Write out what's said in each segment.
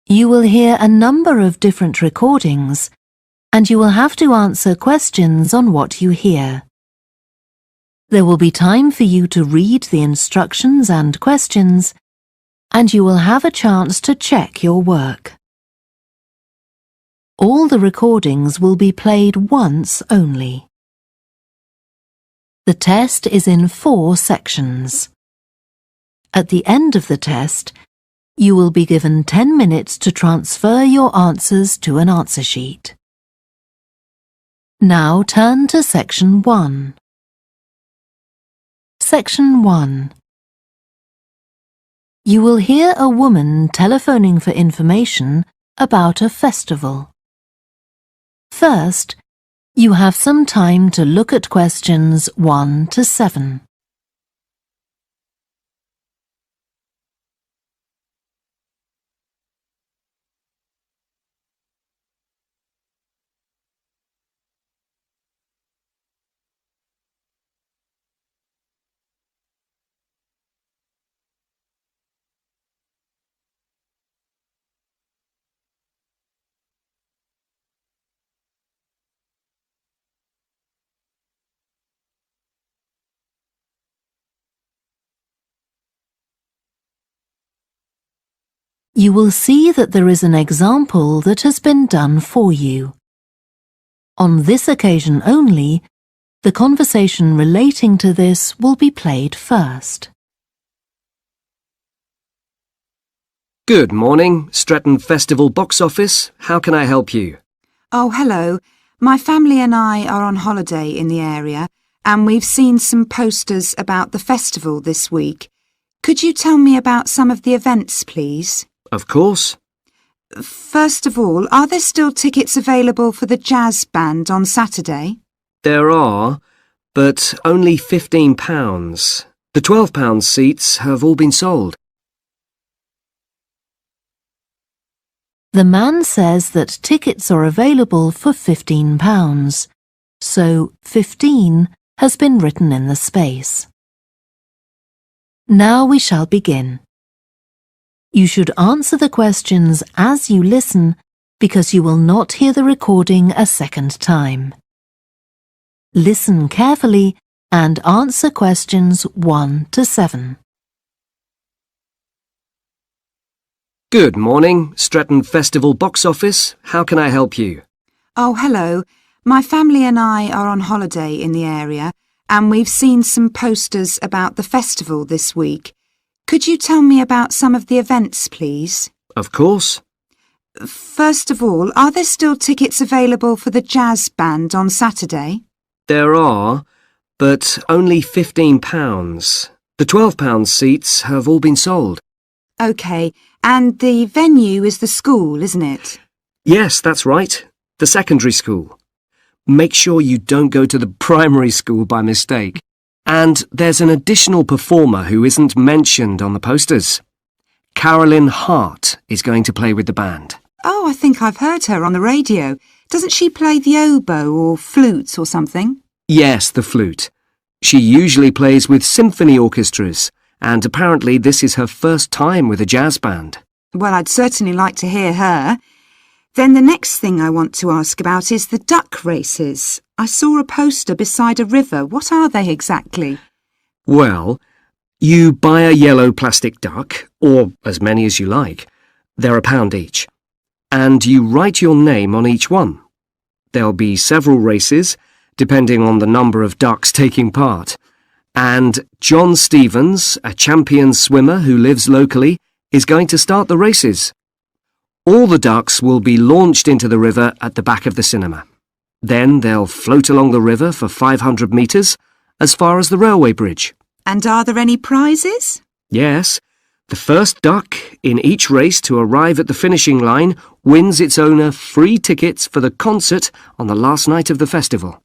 You will hear a number of different recordings, and you will have to answer questions on what you hear. There will be time for you to read the instructions and questions, and you will have a chance to check your work. All the recordings will be played once only. The test is in 4 sections. At the end of the test, you will be given 10 minutes to transfer your answers to an answer sheet. Now turn to Section 1. Section 1. You will hear a woman telephoning for information about a festival. First, you have some time to look at questions 1 to 7. You will see that there is an example that has been done for you. On this occasion only, the conversation relating to this will be played first. Good morning, Stretton Festival box office. How can I help you? Oh, hello. My family and I are on holiday in the area, and we've seen some posters about the festival this week. Could you tell me about some of the events, please? Of course. First of all, are there still tickets available for the jazz band on Saturday? There are, but only £15. The £12 seats have all been sold. The man says that tickets are available for £15, so 15 has been written in the space. Now we shall begin. You should answer the questions as you listen because you will not hear the recording a second time. Listen carefully and answer questions 1 to 7. Good morning, Stretton Festival box office. How can I help you? Oh, hello. My family and I are on holiday in the area, and we've seen some posters about the festival this week. Could you tell me about some of the events, please? Of course. First of all, are there still tickets available for the jazz band on Saturday? There are, but only £15. The £12 seats have all been sold. OK, and the venue is the school, isn't it? Yes, that's right. The secondary school. Make sure you don't go to the primary school by mistake. And there's an additional performer who isn't mentioned on the posters. Carolyn Hart is going to play with the band. Oh, I think I've heard her on the radio. Doesn't she play the oboe or flute or something? Yes, the flute. She usually plays with symphony orchestras, and apparently this is her first time with a jazz band. Well, I'd certainly like to hear her. Then the next thing I want to ask about is the duck races. I saw a poster beside a river. What are they exactly? Well, you buy a yellow plastic duck, or as many as you like. They're £1 each. And you write your name on each one. There'll be several races, depending on the number of ducks taking part. And John Stevens, a champion swimmer who lives locally, is going to start the races. All the ducks will be launched into the river at the back of the cinema. Then they'll float along the river for 500 metres, as far as the railway bridge. And are there any prizes? Yes. The first duck in each race to arrive at the finishing line wins its owner free tickets for the concert on the last night of the festival.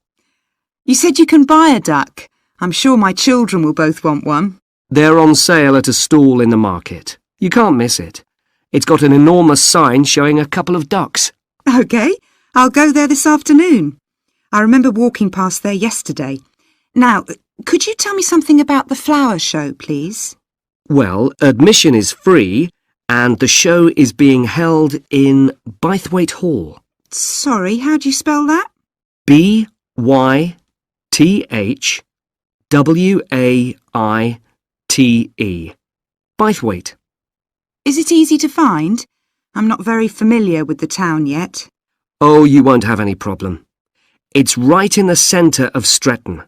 You said you can buy a duck. I'm sure my children will both want one. They're on sale at a stall in the market. You can't miss it. It's got an enormous sign showing a couple of ducks. OK, I'll go there this afternoon. I remember walking past there yesterday. Now, could you tell me something about the flower show, please? Well, admission is free and the show is being held in Bythwaite Hall. Sorry, how do you spell that? Bythwaite. Bythwaite. Is it easy to find? I'm not very familiar with the town yet. Oh, you won't have any problem. It's right in the centre of Stretton.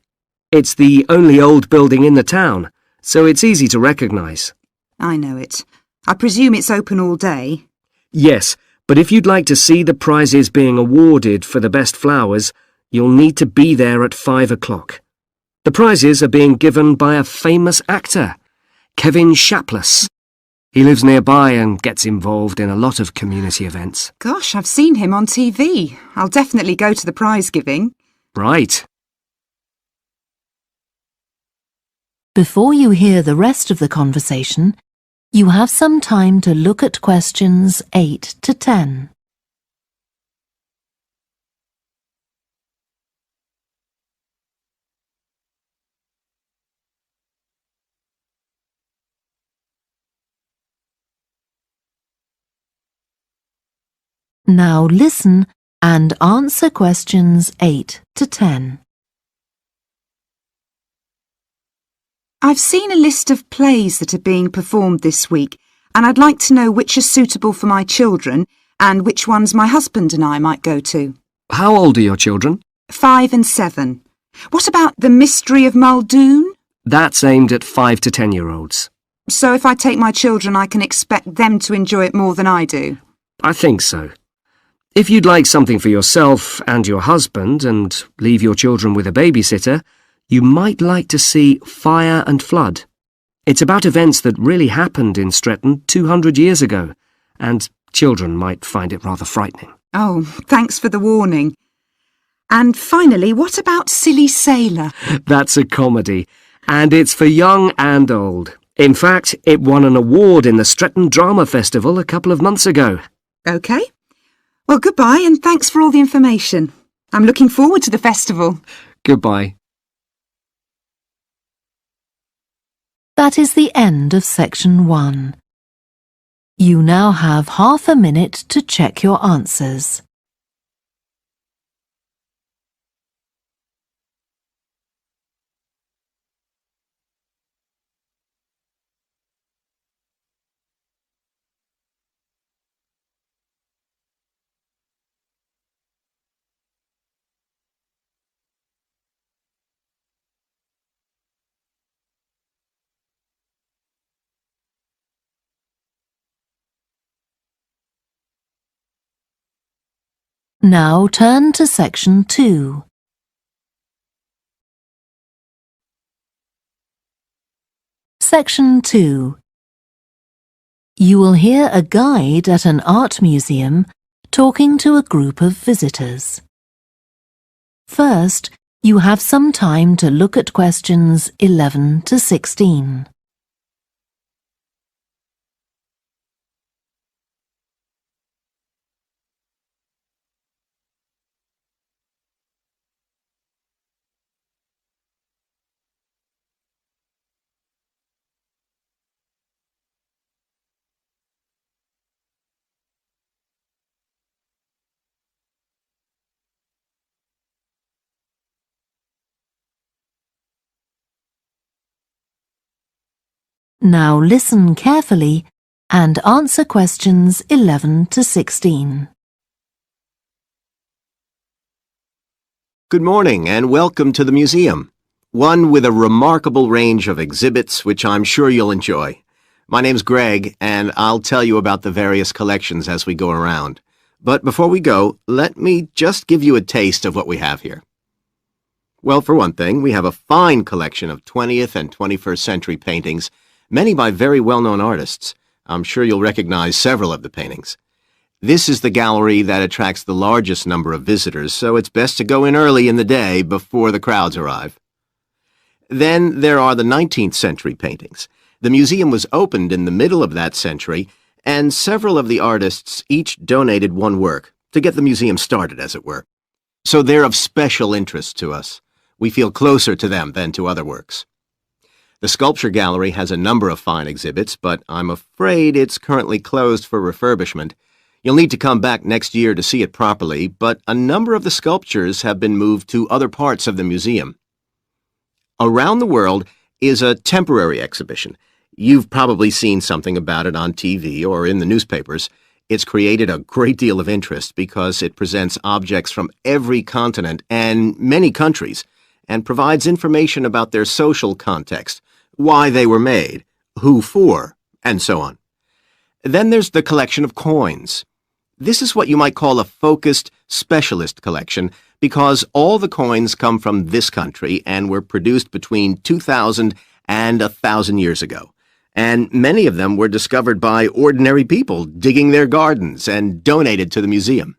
It's the only old building in the town, so it's easy to recognise. I know it. I presume it's open all day. Yes, but if you'd like to see the prizes being awarded for the best flowers, you'll need to be there at 5 o'clock. The prizes are being given by a famous actor, Kevin Shapless. He lives nearby and gets involved in a lot of community events. Gosh, I've seen him on TV. I'll definitely go to the prize giving. Right. Before you hear the rest of the conversation, you have some time to look at questions 8 to 10. Now listen and answer questions 8 to 10. I've seen a list of plays that are being performed this week, and I'd like to know which are suitable for my children and which ones my husband and I might go to. How old are your children? 5 and 7. What about The Mystery of Muldoon? That's aimed at 5 to 10-year-olds. So if I take my children, I can expect them to enjoy it more than I do? I think so. If you'd like something for yourself and your husband and leave your children with a babysitter, you might like to see Fire and Flood. It's about events that really happened in Stretton 200 years ago, and children might find it rather frightening. Oh, thanks for the warning. And finally, what about Silly Sailor? That's a comedy, and it's for young and old. In fact, it won an award in the Stretton Drama Festival a couple of months ago. OK. Well, goodbye and thanks for all the information. I'm looking forward to the festival. Goodbye. That is the end of section 1. You now have half a minute to check your answers. Now turn to section 2. Section 2. You will hear a guide at an art museum talking to a group of visitors. First, you have some time to look at questions 11 to 16. Now listen carefully and answer questions 11 to 16. Good morning and welcome to the museum, one with a remarkable range of exhibits which I'm sure you'll enjoy. My name's Greg and I'll tell you about the various collections as we go around. But before we go, let me just give you a taste of what we have here. Well, for one thing, we have a fine collection of 20th and 21st century paintings, many by very well-known artists. I'm sure you'll recognize several of the paintings. This is the gallery that attracts the largest number of visitors, so it's best to go in early in the day before the crowds arrive. Then there are the 19th century paintings. The museum was opened in the middle of that century, and several of the artists each donated one work to get the museum started, as it were. So they're of special interest to us. We feel closer to them than to other works. The sculpture gallery has a number of fine exhibits, but I'm afraid it's currently closed for refurbishment. You'll need to come back next year to see it properly, but a number of the sculptures have been moved to other parts of the museum. Around the World is a temporary exhibition. You've probably seen something about it on TV or in the newspapers. It's created a great deal of interest because it presents objects from every continent and many countries and provides information about their social context, why they were made, who for, and so on. Then there's the collection of coins. This is what you might call a focused specialist collection because all the coins come from this country and were produced between 2,000 and 1,000 years ago. And many of them were discovered by ordinary people digging their gardens and donated to the museum.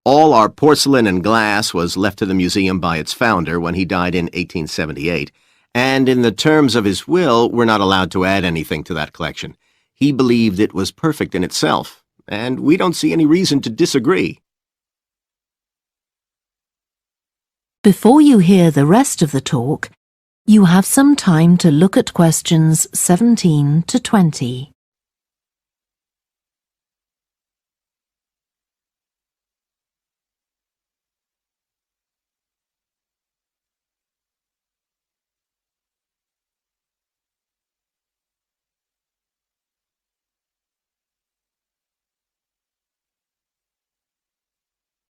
All our porcelain and glass was left to the museum by its founder when he died in 1878, and in the terms of his will, we're not allowed to add anything to that collection. He believed it was perfect in itself, and we don't see any reason to disagree. Before you hear the rest of the talk, you have some time to look at questions 17 to 20.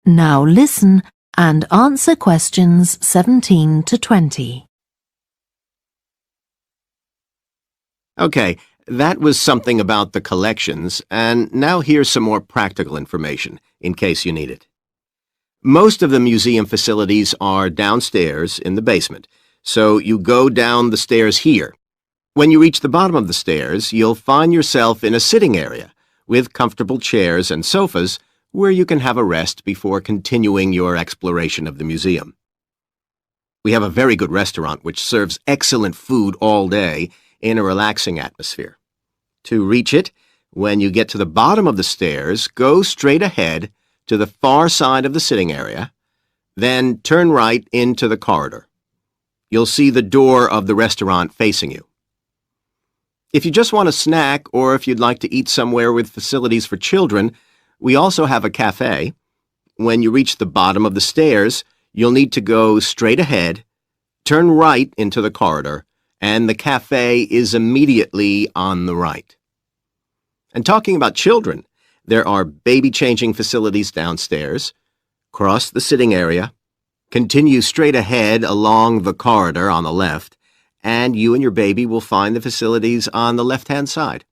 Now listen and answer questions 17 to 20. Okay, that was something about the collections, and now here's some more practical information, in case you need it. Most of the museum facilities are downstairs in the basement, so you go down the stairs here. When you reach the bottom of the stairs, you'll find yourself in a sitting area with comfortable chairs and sofas where you can have a rest before continuing your exploration of the museum. We have a very good restaurant which serves excellent food all day in a relaxing atmosphere. To reach it, when you get to the bottom of the stairs, go straight ahead to the far side of the sitting area, then turn right into the corridor. You'll see the door of the restaurant facing you. If you just want a snack or if you'd like to eat somewhere with facilities for children, we also have a cafe. When you reach the bottom of the stairs, you'll need to go straight ahead, turn right into the corridor, and the cafe is immediately on the right. And talking about children, there are baby-changing facilities downstairs. Cross the sitting area, continue straight ahead along the corridor on the left, and you and your baby will find the facilities on the left-hand side.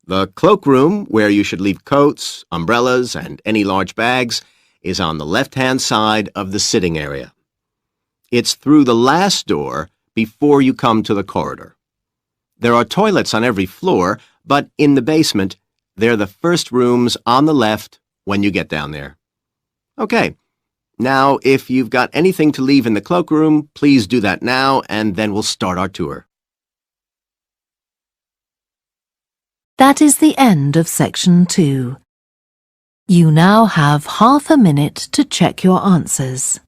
The cloakroom, where you should leave coats, umbrellas, and any large bags, is on the left-hand side of the sitting area. It's through the last door before you come to the corridor. There are toilets on every floor, but in the basement, they're the first rooms on the left when you get down there. Okay, now if you've got anything to leave in the cloakroom, please do that now, and then we'll start our tour. That is the end of section 2. You now have half a minute to check your answers.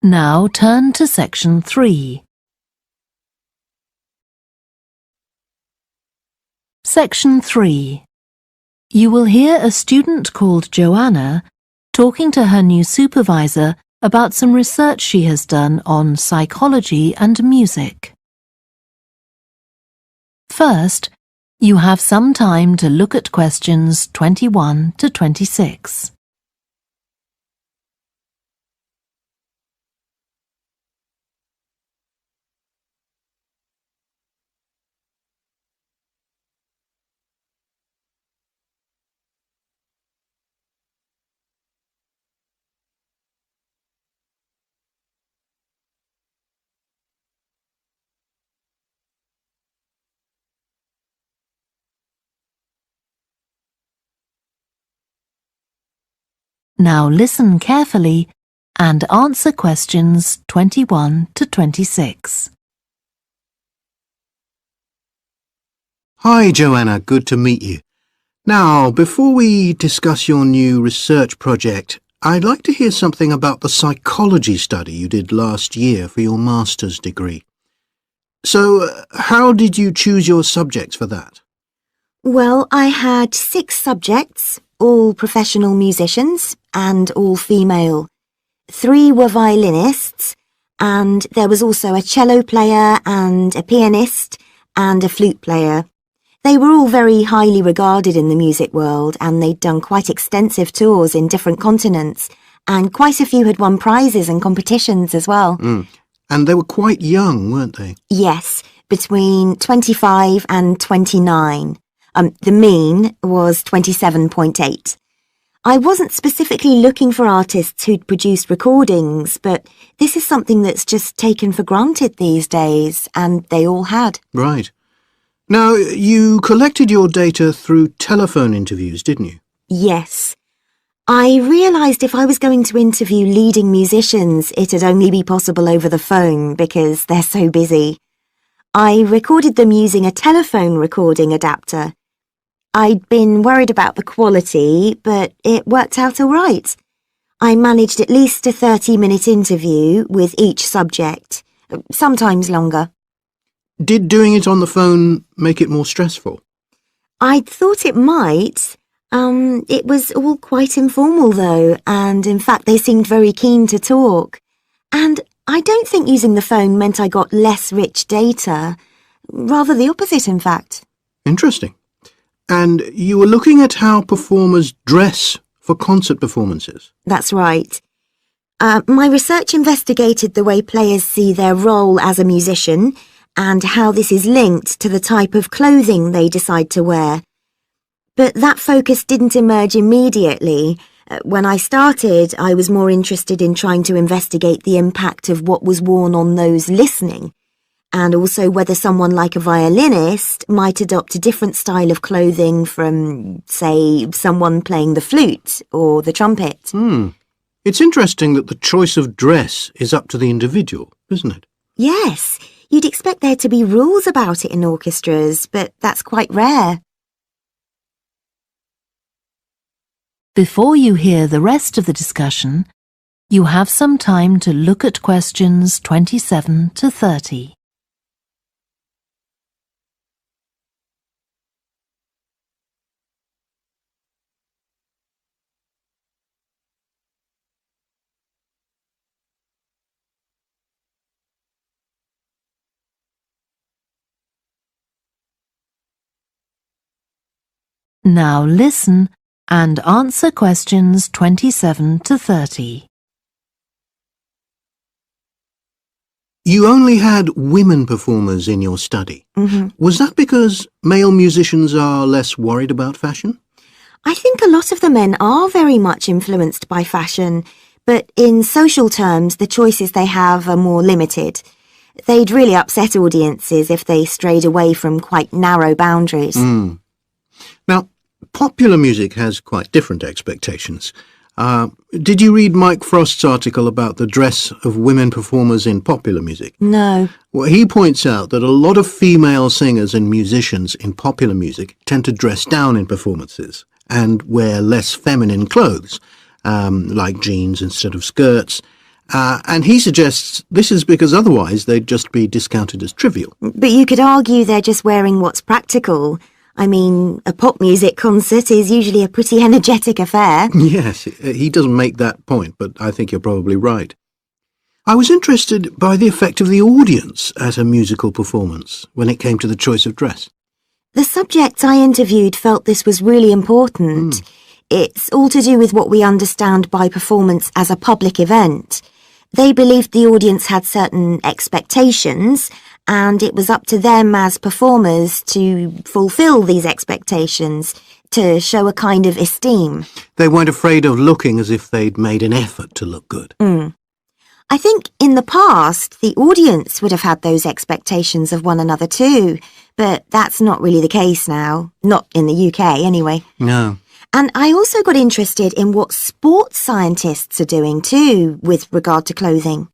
Now turn to section 3. Section 3. You will hear a student called Joanna talking to her new supervisor about some research she has done on psychology and music. First, you have some time to look at questions 21 to 26. Now listen carefully and answer questions 21 to 26. Hi, Joanna. Good to meet you. Now, before we discuss your new research project, I'd like to hear something about the psychology study you did last year for your master's degree. So, how did you choose your subjects for that? Well, I had 6 subjects, all professional musicians and all female. 3 were violinists, and there was also a cello player and a pianist and a flute player. They were all very highly regarded in the music world, and they'd done quite extensive tours in different continents, and quite a few had won prizes and competitions as well. And they were quite young, weren't they? Yes, between 25 and 29. The mean was 27.8. I wasn't specifically looking for artists who'd produced recordings, but this is something that's just taken for granted these days, and they all had. Right. Now, you collected your data through telephone interviews, didn't you? Yes. I realised if I was going to interview leading musicians, it'd only be possible over the phone because they're so busy. I recorded them using a telephone recording adapter. I'd been worried about the quality, but it worked out all right. I managed at least a 30-minute interview with each subject, sometimes longer. Did doing it on the phone make it more stressful? I'd thought it might. It was all quite informal though, and in fact they seemed very keen to talk. And I don't think using the phone meant I got less rich data. Rather the opposite, in fact. Interesting. And you were looking at how performers dress for concert performances? That's right. My research investigated the way players see their role as a musician and how this is linked to the type of clothing they decide to wear. But that focus didn't emerge immediately. When I started, I was more interested in trying to investigate the impact of what was worn on those listening, and also whether someone like a violinist might adopt a different style of clothing from, say, someone playing the flute or the trumpet. It's interesting that the choice of dress is up to the individual, isn't it? Yes, you'd expect there to be rules about it in orchestras, but that's quite rare. Before you hear the rest of the discussion, you have some time to look at questions 27 to 30. Now listen and answer questions 27 to 30. You only had women performers in your study. Was that because male musicians are less worried about fashion? I think a lot of the men are very much influenced by fashion, but in social terms, the choices they have are more limited. They'd really upset audiences if they strayed away from quite narrow boundaries. Now, popular music has quite different expectations. Did you read Mike Frost's article about the dress of women performers in popular music? No. Well, he points out that a lot of female singers and musicians in popular music tend to dress down in performances and wear less feminine clothes, like jeans instead of skirts. And he suggests this is because otherwise they'd just be discounted as trivial. But you could argue they're just wearing what's practical. I mean, a pop music concert is usually a pretty energetic affair. Yes, he doesn't make that point, but I think you're probably right. I was interested by the effect of the audience at a musical performance when it came to the choice of dress. The subjects I interviewed felt this was really important. It's all to do with what we understand by performance as a public event. They believed the audience had certain expectations, and it was up to them as performers to fulfill these expectations, to show a kind of esteem. They weren't afraid of looking as if they'd made an effort to look good. I think in the past, the audience would have had those expectations of one another too, but that's not really the case now. Not in the UK, anyway. No. And I also got interested in what sports scientists are doing too with regard to clothing.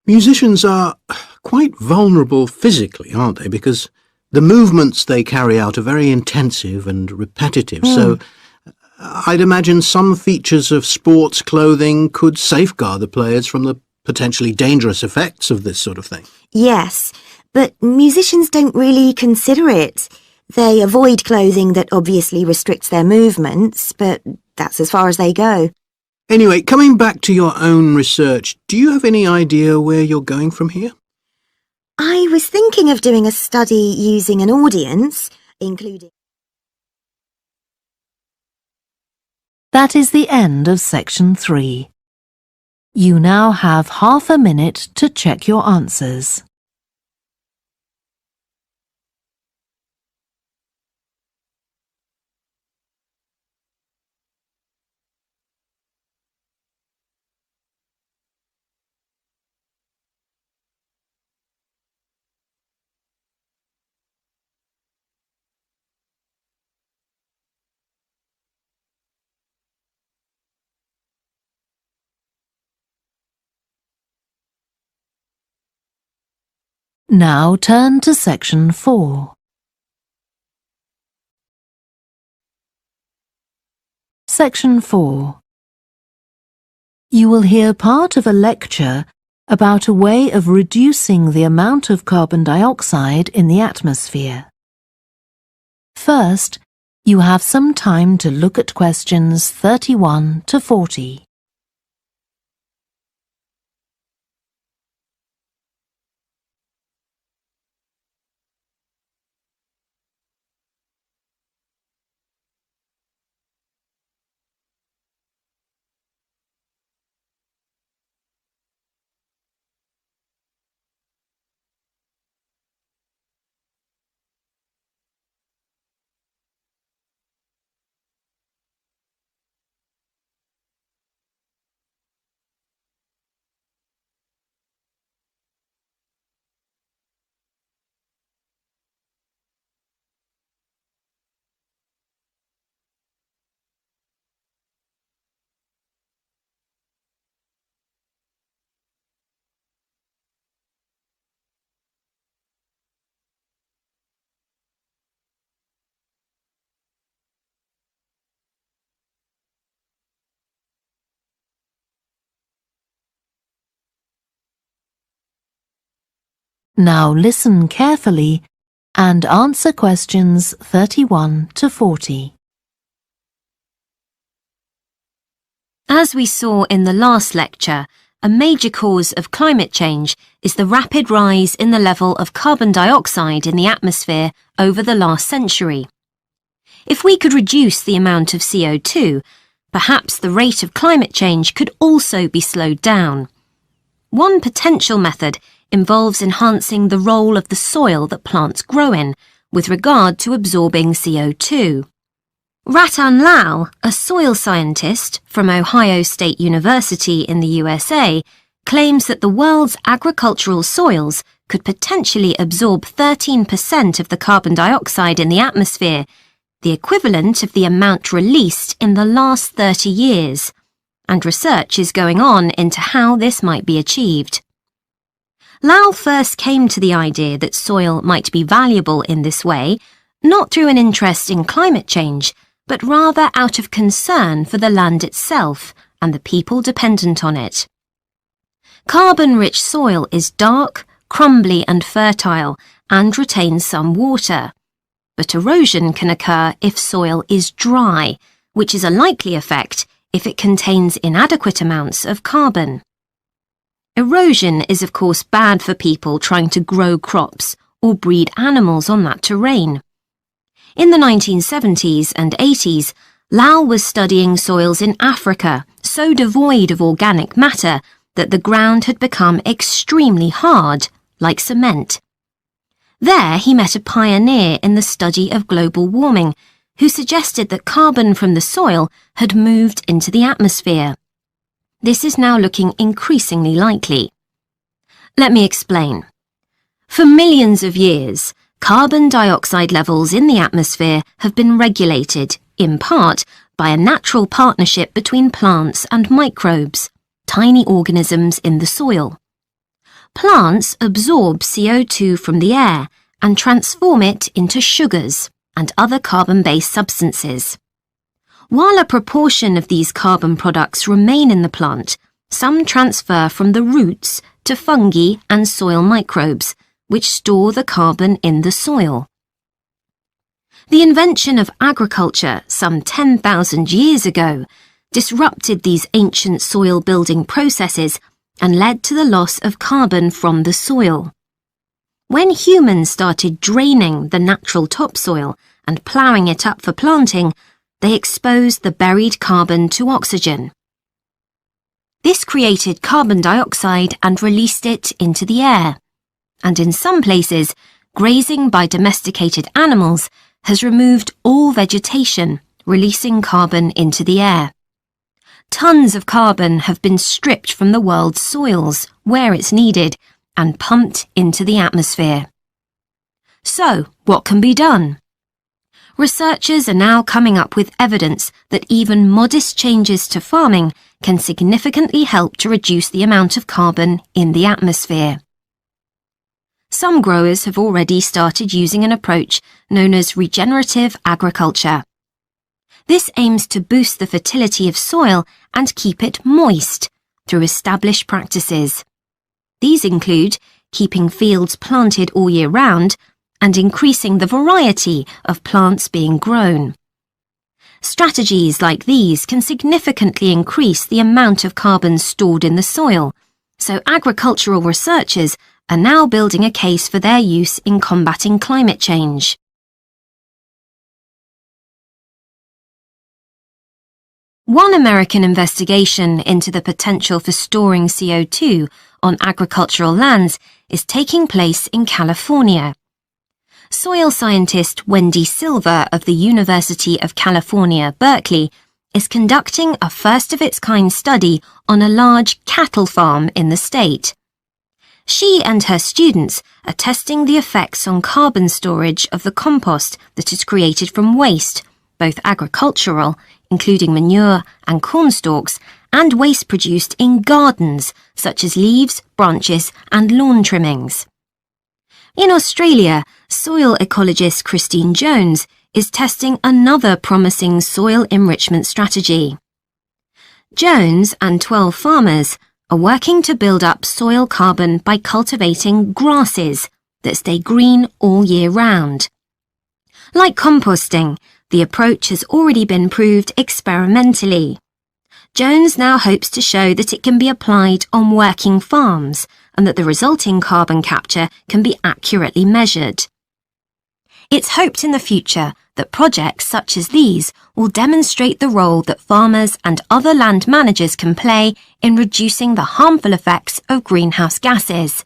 Musicians are quite vulnerable physically, aren't they? Because the movements they carry out are very intensive and repetitive, so I'd imagine some features of sports clothing could safeguard the players from the potentially dangerous effects of this sort of thing. Yes, but musicians don't really consider it. They avoid clothing that obviously restricts their movements, but that's as far as they go. Anyway, coming back to your own research, do you have any idea where you're going from here? I was thinking of doing a study using an audience, including... That is the end of section 3. You now have half a minute to check your answers. Now turn to section 4. Section 4. You will hear part of a lecture about a way of reducing the amount of carbon dioxide in the atmosphere. First, you have some time to look at questions 31 to 40. Now listen carefully and answer questions 31 to 40. As we saw in the last lecture, a major cause of climate change is the rapid rise in the level of carbon dioxide in the atmosphere over the last century. If we could reduce the amount of CO2, perhaps the rate of climate change could also be slowed down. One potential method involves enhancing the role of the soil that plants grow in with regard to absorbing CO2. Ratan Lal, a soil scientist from Ohio State University in the USA, claims that the world's agricultural soils could potentially absorb 13% of the carbon dioxide in the atmosphere, the equivalent of the amount released in the last 30 years, and research is going on into how this might be achieved. Lal first came to the idea that soil might be valuable in this way, not through an interest in climate change, but rather out of concern for the land itself and the people dependent on it. Carbon-rich soil is dark, crumbly and fertile and retains some water. But erosion can occur if soil is dry, which is a likely effect if it contains inadequate amounts of carbon. Erosion is of course bad for people trying to grow crops or breed animals on that terrain. In the 1970s and 80s, Lal was studying soils in Africa so devoid of organic matter that the ground had become extremely hard, like cement. There he met a pioneer in the study of global warming who suggested that carbon from the soil had moved into the atmosphere. This is now looking increasingly likely. Let me explain. For millions of years, carbon dioxide levels in the atmosphere have been regulated, in part, by a natural partnership between plants and microbes, tiny organisms in the soil. Plants absorb CO2 from the air and transform it into sugars and other carbon-based substances. While a proportion of these carbon products remain in the plant, some transfer from the roots to fungi and soil microbes, which store the carbon in the soil. The invention of agriculture some 10,000 years ago disrupted these ancient soil-building processes and led to the loss of carbon from the soil. When humans started draining the natural topsoil and ploughing it up for planting, they exposed the buried carbon to oxygen. This created carbon dioxide and released it into the air. And in some places, grazing by domesticated animals has removed all vegetation, releasing carbon into the air. Tons of carbon have been stripped from the world's soils, where it's needed, and pumped into the atmosphere. So, what can be done? Researchers are now coming up with evidence that even modest changes to farming can significantly help to reduce the amount of carbon in the atmosphere. Some growers have already started using an approach known as regenerative agriculture. This aims to boost the fertility of soil and keep it moist through established practices. These include keeping fields planted all year round and increasing the variety of plants being grown. Strategies like these can significantly increase the amount of carbon stored in the soil, so agricultural researchers are now building a case for their use in combating climate change. One American investigation into the potential for storing CO2 on agricultural lands is taking place in California. Soil scientist Wendy Silver of the University of California, Berkeley, is conducting a first-of-its-kind study on a large cattle farm in the state. She and her students are testing the effects on carbon storage of the compost that is created from waste, both agricultural, including manure and corn stalks, and waste produced in gardens, such as leaves, branches, and lawn trimmings. In Australia, soil ecologist Christine Jones is testing another promising soil enrichment strategy. Jones and 12 farmers are working to build up soil carbon by cultivating grasses that stay green all year round. Like composting, the approach has already been proved experimentally. Jones now hopes to show that it can be applied on working farms and that the resulting carbon capture can be accurately measured. It's hoped in the future that projects such as these will demonstrate the role that farmers and other land managers can play in reducing the harmful effects of greenhouse gases.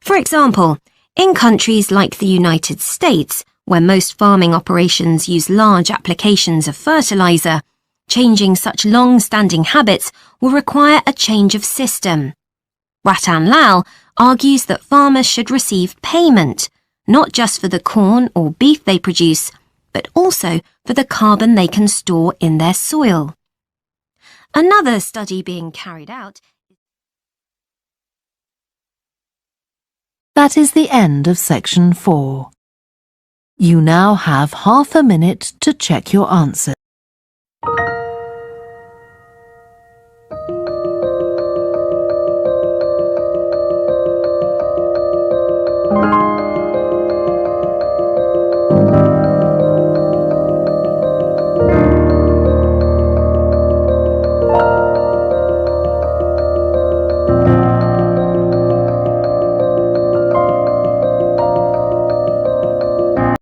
For example, in countries like the United States, where most farming operations use large applications of fertilizer, changing such long-standing habits will require a change of system. Ratan Lal argues that farmers should receive payment, not just for the corn or beef they produce, but also for the carbon they can store in their soil. Another study being carried out. That is the end of section 4. You now have half a minute to check your answers.